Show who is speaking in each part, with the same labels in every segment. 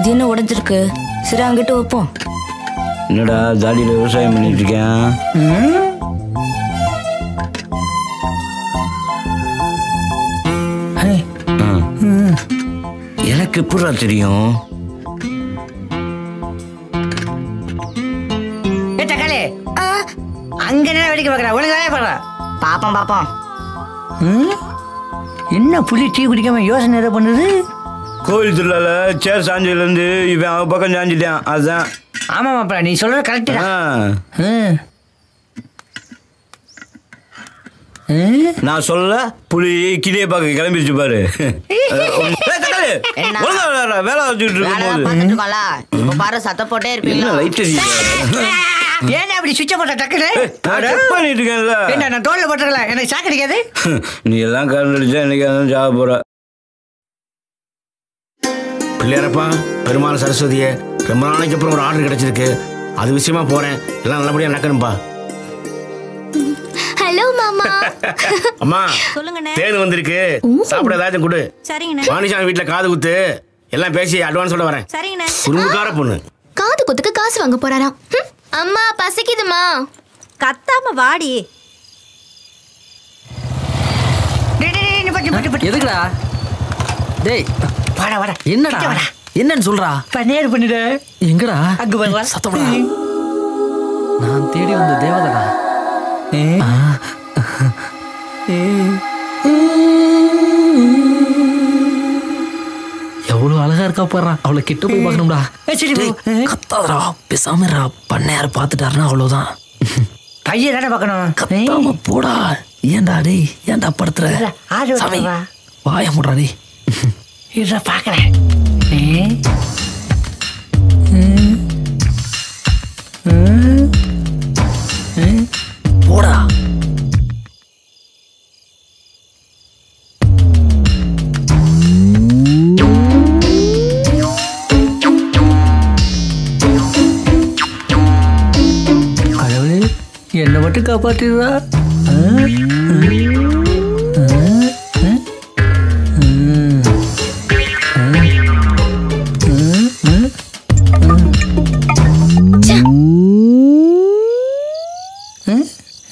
Speaker 1: இது என்ன உடைஞ்சிருக்கு? சரி அங்கிட்டு வைப்போம்.
Speaker 2: என்னடா ஜாலியில் விவசாயம் பண்ணிட்டு இருக்கேன். எனக்கு எப்படா தெரியும்?
Speaker 3: அங்க என்ன வெடிக்க பார்க்கற? ஒழுங்கா பாரு.
Speaker 1: பாப்போம் பாப்போம்.
Speaker 3: என்ன புலி டீ குடிக்காம யோசனை எதை பண்ணுது?
Speaker 2: கோவில் திருவிழால சேர் சாஞ்சதுலேருந்து இவன் அவன் பக்கம் சாஞ்சிட்டான். அதுதான்.
Speaker 3: ஆமா மாப்பிள, நீ சொல்றது கரெக்ட் தான்.
Speaker 2: நான் சொல்ல புலி கிளியை பார்க்க கிளம்பிச்சு பாரு. வேலை வச்சுட்டு இருக்கும் போது
Speaker 1: பாரு சத்த போட்டே இருப்பீங்க.
Speaker 2: லைட்
Speaker 3: ஏன் அப்படி சுவிட்ச போட்ட டக்குனு
Speaker 2: பண்ணிட்டு இருக்கேன்ல.
Speaker 3: என்ன நான் தோல்ல போட்டுறல, எனக்கு ஷாக் அடிக்காது.
Speaker 2: நீ எல்லாம் கரண்ட் அடிச்சா இன்னைக்கு ஜாக போற.
Speaker 4: பிள்ளையாரப்பா, பெருமாள் சரஸ்வதியே, ரொம்ப நாளைக்கு அப்புறம் ஒரு ஆர்டர் கிடைச்சிருக்கு. அது விஷயமா போறேன். எல்லாம் நல்லபடியா நடக்கணும்பா.
Speaker 5: ஹலோ மாமா.
Speaker 4: அம்மா
Speaker 1: சொல்லுங்கண்ணே.
Speaker 4: தேன் வந்திருக்கு, சாப்பிட ஏதாச்சும் கொடு.
Speaker 1: சரிங்கண்ணே.
Speaker 4: வாணிசாமி வீட்டுல காது குத்து, எல்லாம் பேசி அட்வான்ஸோட வரேன்.
Speaker 1: சரிங்கண்ணே.
Speaker 4: குறும்புக்கார பொண்ணு.
Speaker 5: காது குத்துக்கு காசு வாங்க போறாராம். அம்மா பசிக்குதுமா.
Speaker 1: கத்தாம வாடி.
Speaker 6: எதுக்குடா? டேய்
Speaker 3: வாடா வாடா.
Speaker 6: என்னடா? என்னன்னு சொல்றா?
Speaker 3: பன்னேர் பண்ணிடு.
Speaker 6: எங்கடா?
Speaker 3: அங்க வா.
Speaker 6: சத்தம்டா. நான் தேடி வந்த தேவதடா. எவ்வளவு அழகா இருக்கா பாரு. அவளை கிட்ட போய் பார்க்கணும்டா. கத்தாதடா, பேசாமடா. பண்ணையார பாத்துட்டாருன்னா அவ்வளவுதான்.
Speaker 3: கையை தானே பார்க்கணும்.
Speaker 6: கத்தாம போடா. ஏன்டா டேய், ஏன்டா படுத்துற? சாமி வாய முடுறா டேய்.
Speaker 3: இதை பார்க்கறேன்.
Speaker 6: போடா.
Speaker 3: கடவுளே, என்னை மட்டும் காப்பாற்றிடுறா.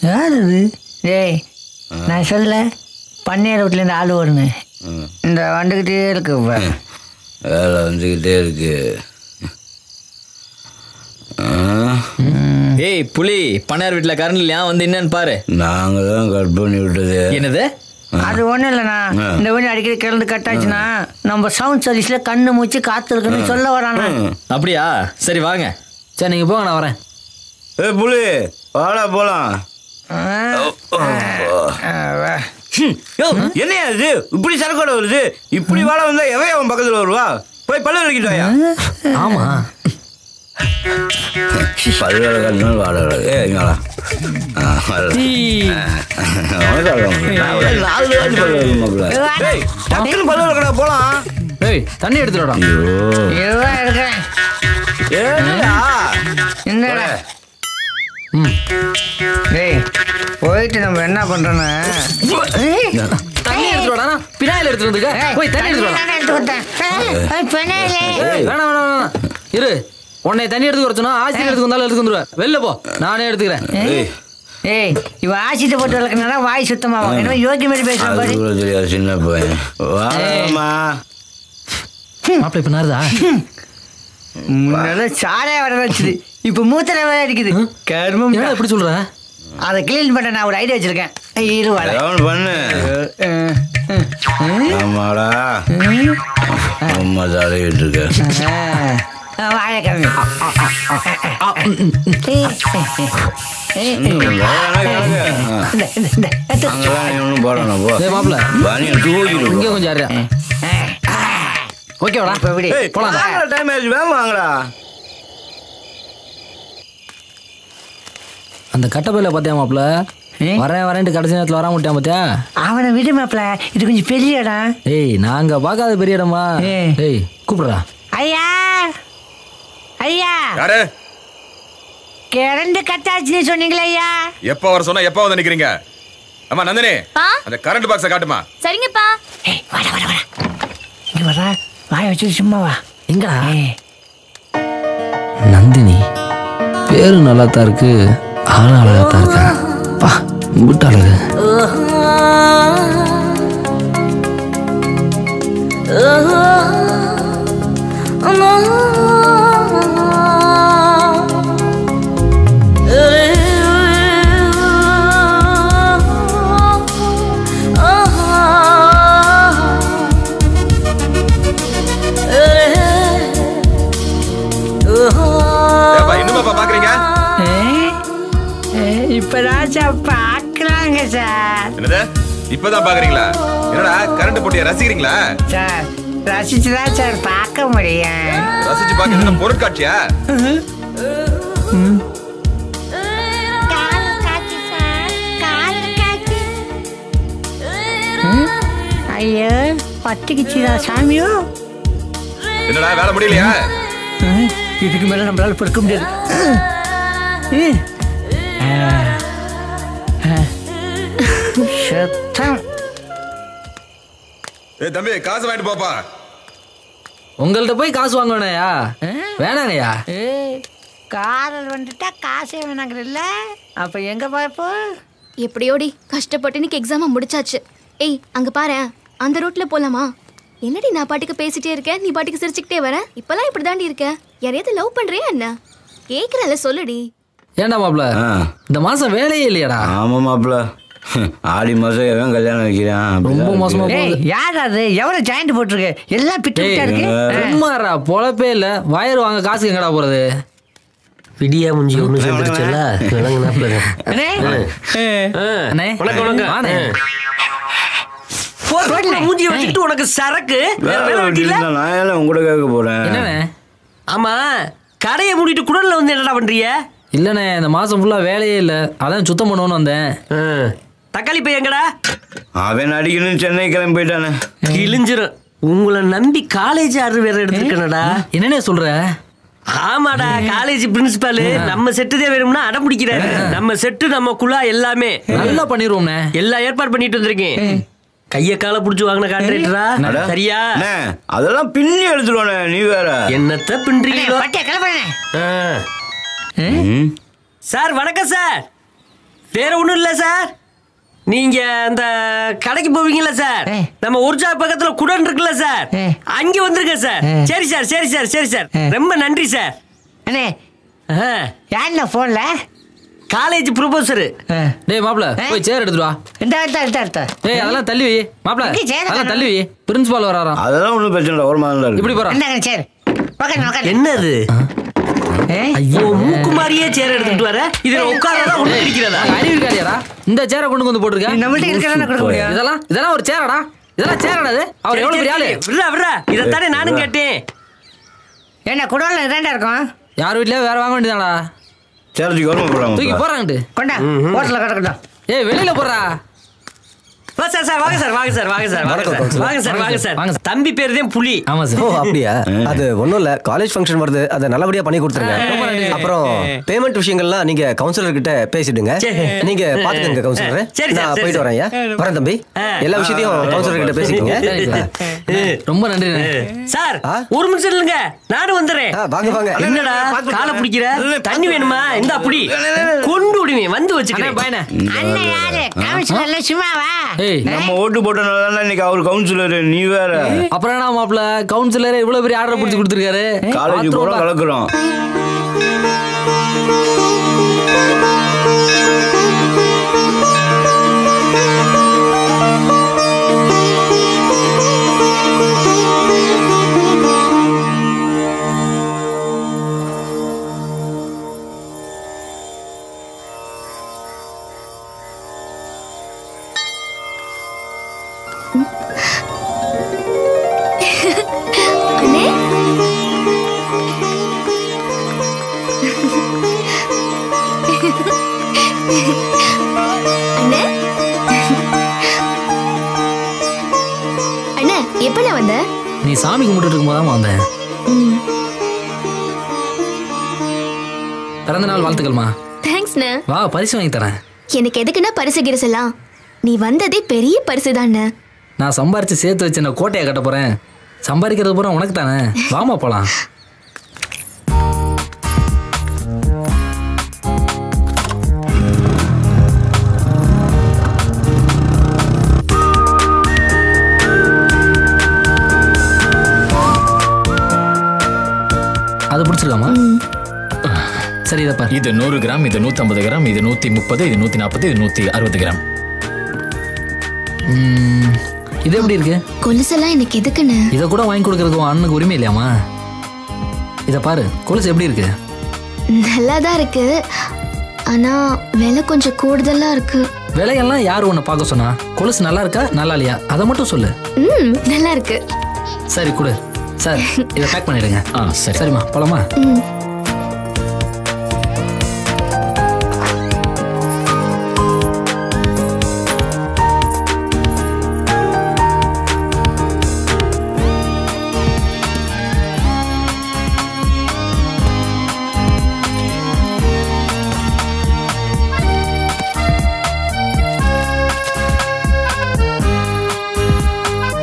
Speaker 3: யாரு டேய்? நான் சொல்ல பன்னீர் வீட்டிலேருந்து ஆள் வரணும். இந்த வந்துக்கிட்டே இருக்கு.
Speaker 2: வேலை வந்துக்கிட்டே இருக்கு.
Speaker 6: ஏய் புலி, பண்ணையார் வீட்டுல கரண்ட் இல்லையா? வந்து என்னன்னு பாரு.
Speaker 2: நாங்க தான் கட் பண்ணி விட்டது.
Speaker 6: என்னது?
Speaker 3: அது ஒன்றும் இல்லைண்ணா. இந்த வீடு அடிக்கடி கிளந்து கட் ஆச்சுன்னா நம்ம சவுண்ட் சர்வீஸ்ல கண்ணு மூச்சு காத்து இருக்குன்னு சொல்ல வரானா.
Speaker 6: அப்படியா? சரி வாங்க. சரி நீங்க போங்க, நான் வரேன்.
Speaker 2: ஏ புலி, வாடா போலாம். என்னையா இது இப்படி சரக்கோட வருது? இப்படி வாழ வந்தா எவன் அவன் பக்கத்துல வருவா? போய் பல்லு விளக்கிட்டு வாயா.
Speaker 6: ஆமா,
Speaker 2: பல்லு விளக்காட்டினாலும் வாழ விளக்கு. எங்களா பல்லு விளக்கடா போலாம்.
Speaker 6: ஏய் தண்ணி எடுத்துடா.
Speaker 3: இதுதான் இருக்கேன். என்னடா? டேய் போயிட்டு நம்ம என்ன பண்றோன்னா
Speaker 6: தண்ணி எடுத்துடா. பினாயில் எடுத்துட்டு வந்துருக்க. போய் தண்ணி எடுத்துடா. வேணாம் வேணாம் வேணாம். இரு, உன்னை தண்ணி எடுத்து வரச்சுனா ஆசிரியர் எடுத்து வந்தாலும் எடுத்து வந்துருவேன். வெளில போ, நானே எடுத்துக்கிறேன்.
Speaker 3: ஏய் இவ ஆசிட்ட போட்டு வளர்க்கறனால வாய் சுத்தமாகும். என்ன யோகி மாதிரி பேசுறான் பாரு.
Speaker 2: சின்ன பையன். வாமா
Speaker 6: மாப்பிள்ளை இப்ப நாருதா?
Speaker 3: முன்னால சாலையா வர வச்சுது, இப்ப மூத்தல வேற அடிக்குது. கர்மம்.
Speaker 6: என்ன இப்படி சொல்ற?
Speaker 3: அதை கிளீன் பண்ண நான் ஒரு ஐடியா வச்சிருக்கேன்.
Speaker 2: பண்ணு. ஆமாடா, அம்மா தலையிட்டு இருக்க.
Speaker 3: வாழை கம்மி.
Speaker 2: ஒன்னும் போடணும் போ.
Speaker 6: மாப்பிள்ள
Speaker 2: பனியன் தூக்கிட்டு
Speaker 6: இங்கே கொஞ்சம் யாரு? ஓகேவாடா, போலாம்.
Speaker 2: டைம் ஆயிடுச்சு, வேலை வாங்கடா.
Speaker 6: அந்த கட்டப்பையில பாத்தியா மாப்பிள்ள? வரேன் வரேன்ட்டு கடைசி நேரத்தில் வர மாட்டியா பாத்தியா?
Speaker 3: அவனை விடு மாப்பிள்ள, இது கொஞ்சம் பெரிய இடம்.
Speaker 6: ஏய் நாங்க பார்க்காத பெரிய இடமா? ஏய் கூப்பிடுறா.
Speaker 3: ஐயா ஐயா,
Speaker 7: யாரு?
Speaker 3: கரண்ட் கட்டாச்சுன்னு சொன்னீங்களா ஐயா?
Speaker 7: எப்ப வர சொன்னா எப்ப வந்து நிக்கிறீங்க? அம்மா நந்தினி, அந்த கரண்ட் பாக்ஸை காட்டுமா.
Speaker 5: சரிங்கப்பா.
Speaker 3: ஏய் வாடா வாடா வாடா, இங்க வாடா. வாயை வச்சு சும்மா வா.
Speaker 6: எங்கடா? பேரு நல்லா தான் இருக்கு, ஆளும் அழகா தான் இருக்கா. பா குட் அழகு.
Speaker 7: பாக்குறீங்க?
Speaker 3: இப்பதான் சார் பாக்குறாங்க சார்.
Speaker 7: என்னது இப்பதான் பாக்குறீங்களா? என்னடா கரண்ட் போட்டிய ரசிக்கிறீங்களா?
Speaker 3: சார் ரசிச்சுதான் சார் பார்க்க முடியும்.
Speaker 7: ரசிச்சு பார்க்க பொருட்காட்சியா?
Speaker 3: ஐயோ பத்திக்குச்சுடா சாமியோ.
Speaker 7: என்னடா வேலை முடியலையா?
Speaker 3: இதுக்கு மேல நம்மளால பொறுக்க முடியாது. சத்தம்.
Speaker 7: தம்பி காசு வாங்கிட்டு போப்பா.
Speaker 6: உங்கள்ட்ட போய் காசு வாங்கணும்யா? வேணாங்கய்யா.
Speaker 3: காதல் வந்துட்டா காசே வேணாங்கிறல்ல, அப்ப எங்க பாப்போ?
Speaker 5: எப்படியோடி கஷ்டப்பட்டு இன்னைக்கு எக்ஸாம் முடிச்சாச்சு. ஏய் அங்க பாரு, அந்த ரூட்ல போலாமா? என்னடி நான் பாட்டுக்கு பேசிட்டே இருக்கேன், நீ பாட்டுக்கு சிரிச்சுக்கிட்டே வர. இப்பெல்லாம் இப்படி தாண்டி இருக்க. யாரையாவது லவ் பண்றியா என்ன? கேக்குறல சொல்லுடி.
Speaker 6: ஏண்டா மாப்ள, இந்த மாசம் வேலையே இல்லையாடா?
Speaker 2: ஆமா மாப்பிள்ள, ஆடி மாசம் எவன் கல்யாணம் வைக்கிறான்?
Speaker 6: ரொம்ப மோசமா போகுது.
Speaker 3: யார் அது? எவ்வளவு ஜாயிண்ட் போட்டிருக்கு? எல்லாம் பிட்டு பிட்டா இருக்கு.
Speaker 6: சும்மாடா, பொழப்பே இல்ல. வயர் வாங்க காசு எங்கடா போறது?
Speaker 8: விடியா முஞ்சி ஒண்ணு சேர்ந்துருச்சுல்ல, விளங்குனாப்ல. மூஞ்சியை வச்சுக்கிட்டு உனக்கு சரக்கு
Speaker 2: நான் உங்கள்கிட்ட கேட்க போறேன்.
Speaker 6: என்னண்ணே?
Speaker 8: ஆமா, கடையை மூடிட்டு குடல்ல வந்து என்னடா பண்றீங்க?
Speaker 6: இல்லண்ணே, இந்த மாசம் ஃபுல்லா வேலையே இல்ல, அதான் சுத்தம் பண்ணுவோன்னு வந்தேன்.
Speaker 8: தக்காளி பை எங்கடா?
Speaker 2: அவன் அடிக்கணும் சென்னை கிளம்பி போயிட்டானே.
Speaker 8: கிழிஞ்சிரும். உங்களை நம்பி காலேஜ் ஆர்டர் வேற எடுத்துருக்கேனடா.
Speaker 6: என்னண்ணே சொல்ற?
Speaker 8: ஆமாடா, காலேஜ் பிரின்சிபால் நம்ம செட்டுதே வேணும்னா அடம் பிடிக்கிறாரு. நம்ம செட்டு நம்ம குழா எல்லாமே
Speaker 6: நல்லா பண்ணிடுவோம்ண்ணே.
Speaker 8: எல்லா ஏற்பாடு பண்ணிட்டு வந்திருக்கேன். கைய கால புடிச்சு வாங்கின கான்ட்ராக்டரா? சரியா?
Speaker 2: அதெல்லாம் பின்னி எடுத்துருவானே, நீ வேற
Speaker 8: என்னத்த பின்றீங்களோ? சார் வணக்கம் சார். வேற ஒண்ணும் இல்ல சார், நீங்க அந்த கடைக்கு போவீங்கல்ல சார், நம்ம ஒரிஜா பக்கத்துல குடன் இருக்குல்ல சார், அங்க வந்துருங்க சார். சரி சார், சரி சார், சரி சார், ரொம்ப நன்றி சார்.
Speaker 3: அண்ணே யாருண்ணா போன்ல?
Speaker 8: College proposer.
Speaker 6: டேய் மாப்ள, போய் சேர் எடுத்துட்டு வா. டேய் அதெல்லாம் தள்ளி வை மாப்ள, அதெல்லாம் தள்ளி வை. பிரின்சிபால் வராராம்.
Speaker 2: அதெல்லாம் ஒண்ணும் பிரச்சனை இல்லை, ஒரு மாதிரி இருக்கு.
Speaker 6: இப்படி போறா.
Speaker 8: என்னது? ஐயோ, மூக்கு மாதிரியே சேர் எடுத்துட்டு வர. இதுல உட்கார்றதா ஒண்ணு இருக்கிறதா?
Speaker 6: அறிவு இருக்காடியாடா? இந்த சேரை கொண்டு வந்து போட்டுருக்க.
Speaker 3: நம்மள்ட்ட இருக்கிறதா கொடுக்க முடியும்.
Speaker 6: இதெல்லாம் ஒரு சேரடா? இதெல்லாம் சேரடா? அது அவர் எவ்வளவு பெரிய ஆளு?
Speaker 8: விட்றா விட்றா, இதைத்தானே நானும் கேட்டேன்.
Speaker 3: என்ன குடோன்ல இதாண்டா இருக்கும்?
Speaker 6: யார் வீட்லயே வேற வாங்க வேண்டியதாடா?
Speaker 2: சேர்த்துக்கு வரமா போறாங்க,
Speaker 6: தூக்கி போறாங்கட்டு.
Speaker 3: கொண்டா ஹோட்டல்ல கிடக்கட்டும்.
Speaker 6: ஏய் வெளியில போறா.
Speaker 8: வா சார், சார் வாங்க சார், வாங்க சார், வாங்க சார், வாங்க சார், வாங்க சார், வாங்க சார். தம்பி பேர் தான் புலி.
Speaker 6: ஆமா சார்.
Speaker 9: ஓ அப்படியா? அது ஒன்றும் இல்லை, காலேஜ் ஃபங்க்ஷன் வருது, அதை நல்லபடியா பண்ணி கொடுத்துருங்க. அப்புறம் பேமெண்ட் விஷயங்கள்லாம் நீங்க கவுன்சிலர் கிட்ட பேசிடுங்க. நீங்க பாத்துக்கங்க கவுன்சிலர். நான் போயிட்டு வரேன். ஐயா வரேன் தம்பி. எல்லா விஷயத்தையும் கவுன்சிலர் கிட்ட பேசிக்கங்க.
Speaker 6: ரொம்ப நன்றி
Speaker 8: சார். ஒரு நிமிஷம் இல்லைங்க, நானும் வந்துடுறேன்.
Speaker 9: வாங்க வாங்க.
Speaker 8: என்னடா காலை பிடிக்கிற? தண்ணி வேணுமா? இந்த அப்படி கொண்டு விடுவேன், வந்து வச்சுக்கிறேன்.
Speaker 6: பாயனே.
Speaker 3: அண்ணன் யாரு? கவுன்சிலர்ல சும்மாவா?
Speaker 2: நம்ம ஓட்டு போட்டனால இன்னைக்கு அவர் கவுன்சிலர், நீ வேற.
Speaker 6: அப்புறம் என்ன மாப்ள, கவுன்சிலர் இவ்வளவு பெரிய ஆர்டர் பிடிச்சு கொடுத்துருக்காரு.
Speaker 2: காலேஜ் போற கலக்குறோம்.
Speaker 5: அண்ணே அண்ணே அண்ணே எப்பல வந்த?
Speaker 6: நீ சாமி கும்பிட்டு இருக்கும் போதான் வந்தேன். பிறந்த நாள் வாழ்த்துக்கள்மா.
Speaker 5: தேங்க்ஸ்ண்ணே.
Speaker 6: வா பரிசு வாங்கி தரேன்.
Speaker 5: எனக்கு எதுக்குன்னா பரிசு கிரிசலாம்? நீ வந்ததே பெரிய பரிசு தானே.
Speaker 6: நான் சம்பாரிச்சு சேர்த்து வச்சு நான் கோட்டையை கட்ட போறேன். சம்பாதிக்கிறது பூரா உனக்கு தானே. வாமா போலாம். சரி இதை பாரு.
Speaker 10: இது 100 கிராம், இது 150 கிராம், இது 130, இது 140, இது 160 கிராம்.
Speaker 6: இது எப்படி இருக்கு?
Speaker 5: கொலுசெல்லாம் எனக்கு எதுக்குன்னு?
Speaker 6: இதை கூட வாங்கி கொடுக்கறதுக்கு உன் அண்ணனுக்கு உரிமை இல்லையாமா? இதை பாரு, கொலுசு எப்படி இருக்கு?
Speaker 5: நல்லா தான் இருக்கு, ஆனா விலை கொஞ்சம் கூடுதலா இருக்கு.
Speaker 6: விலையெல்லாம் யார் உன்னை பார்க்க சொன்னா? கொலுசு நல்லா இருக்கா நல்லா இல்லையா அதை மட்டும் சொல்லு.
Speaker 5: நல்லா இருக்கு.
Speaker 6: சரி கொடு சார், இதை பேக் பண்ணிடுங்க.
Speaker 10: சரி.
Speaker 6: சரிம்மா போலாமா?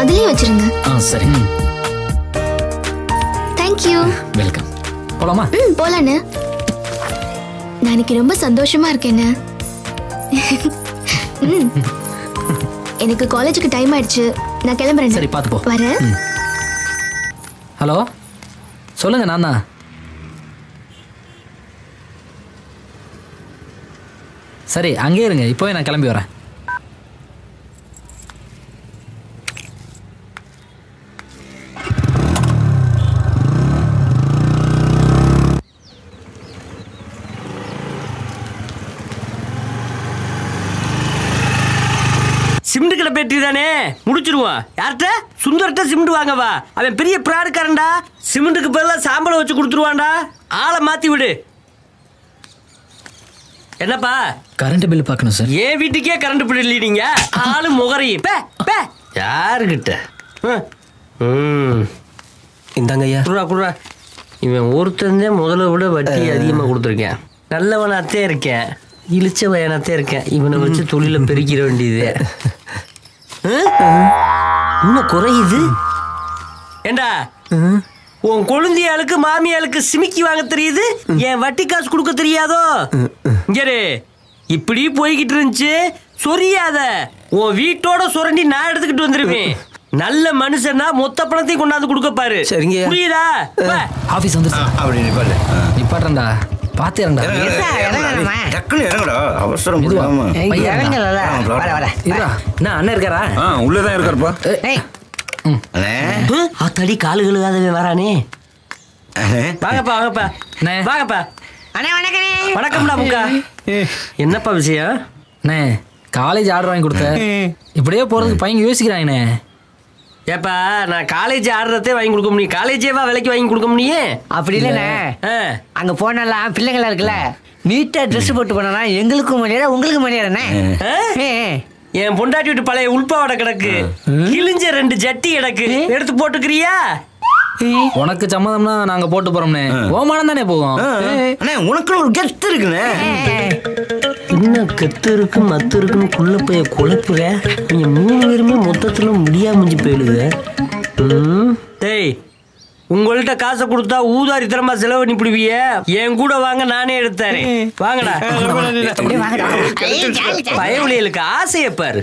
Speaker 5: அதுலயே வச்சிருங்க.
Speaker 10: சரி.
Speaker 5: தேங்க்யூ.
Speaker 10: வெல்கம்.
Speaker 6: போலாமா?
Speaker 5: போலான்னு. நான் இன்னைக்கு ரொம்ப சந்தோஷமா இருக்கேன்னு. எனக்கு காலேஜுக்கு டைம் ஆயிடுச்சு, நான் கிளம்புறேன்.
Speaker 6: சரி பார்த்து போ.
Speaker 5: வரேன்.
Speaker 6: ஹலோ சொல்லுங்க, நான் தான். சரி அங்கே இருங்க, இப்போவே நான் கிளம்பி வரேன்.
Speaker 8: சிமெண்ட் கடை பேட்டி தானே, முடிச்சிருவான். யார்கிட்ட? சுந்தர்கிட்ட சிமெண்ட் வாங்கவா? அவன் பெரிய பிராடுக்காரன்டா. சிமெண்ட்டுக்கு பதிலாக சாம்பலை வச்சு கொடுத்துருவான்டா. ஆளை மாத்தி விடு. என்னப்பா?
Speaker 10: கரண்ட் பில் பார்க்கணும் சார்.
Speaker 8: ஏன் வீட்டுக்கே கரண்ட் பில் இல்லீங்க? ஆளு முகரி யாருக்கிட்ட?
Speaker 9: இந்தாங்க ஐயா.
Speaker 8: குடுறா குடுறா. இவன் ஒருத்தன் முதல்ல விட வட்டி அதிகமாக கொடுத்துருக்கேன். நல்லவனாத்தே இருக்கேன், இழிச்ச வயனாத்தே இருக்கேன். இவனை வச்சு தொழில பெருக்கிற வேண்டியது. இன்னும் குறையுது. ஏண்டா உன் கொழுந்தியாளுக்கு மாமியாளுக்கு சிமிக்கி வாங்க தெரியுது, என் வட்டி காசு கொடுக்க தெரியாதோ? இங்கே இப்படி போய்கிட்டு இருந்துச்சு, சொரியாத. உன் வீட்டோட சுரண்டி நான் எடுத்துக்கிட்டு வந்துருவேன். நல்ல மனுஷனா மொத்த பணத்தையும் கொண்டாந்து கொடுக்க பாரு.
Speaker 9: சரிங்க.
Speaker 8: புரியுதா?
Speaker 6: ஆபீஸ் வந்து
Speaker 2: அப்படி நிப்பாடு.
Speaker 6: நிப்பாட்டுறேன்டா, பார்த்து இறங்கடா.
Speaker 2: டக்குனு இறங்கடா, அவசரம்
Speaker 6: மெதுவா.
Speaker 2: இல்லாம.
Speaker 3: இறங்கல. வர வர.
Speaker 6: நான் அண்ணன் இருக்காரா?
Speaker 7: உள்ளதான் இருக்காருப்பா.
Speaker 8: ஆத்தாடி காலு கழுகாதவே வரானே. வாங்கப்பா வாங்கப்பா வாங்கப்பா.
Speaker 3: அண்ணே வணக்கண்ணே.
Speaker 8: வணக்கம்டா முக்கா. என்னப்பா விஷயம்?
Speaker 6: அண்ணே காலேஜ் ஆர்டர் வாங்கி கொடுத்த, இப்படியே போறதுக்கு பையன் யோசிக்கிறாங்கண்ணே.
Speaker 8: ஏப்பா நான் காலேஜ் ஆடுறதே வாங்கி கொடுக்க முடியும், காலேஜேவா விலைக்கு வாங்கி கொடுக்க முடியும்?
Speaker 3: அப்படி இல்லைண்ணே, அங்க போனலாம் பிள்ளைங்களா இருக்குல்ல, நீட்டா ட்ரெஸ் போட்டு போனா எங்களுக்கும் மரியாதை உங்களுக்கும் மரியாதைண்ணே.
Speaker 8: என் பொண்டாட்டி விட்டு பழைய உள்பாவடை கிடக்கு, கிழிஞ்ச 2 ஜட்டி கிடக்கு, எடுத்து போட்டுக்கிறியா?
Speaker 6: உனக்கு சம்மதம்னா நாங்க போட்டு போறோம்னே. ஓமானம் தானே போவோம்.
Speaker 2: உனக்கு ஒரு கெத்து இருக்குண்ணே.
Speaker 8: இன்னும் கெத்து இருக்கு மத்து இருக்குன்னு குள்ள போய் குழப்புற. நீங்க 3 பேருமே மொத்தத்துல முடியாம போயிடுது. டேய் உங்கள்கிட்ட காசை கொடுத்தா ஊதாரி தரமா செலவு பண்ணி பிடிவிய. என் கூட வாங்க, நானே எடுத்தாரேன். வாங்கடா. பயவுளிகளுக்கு ஆசையை பாரு.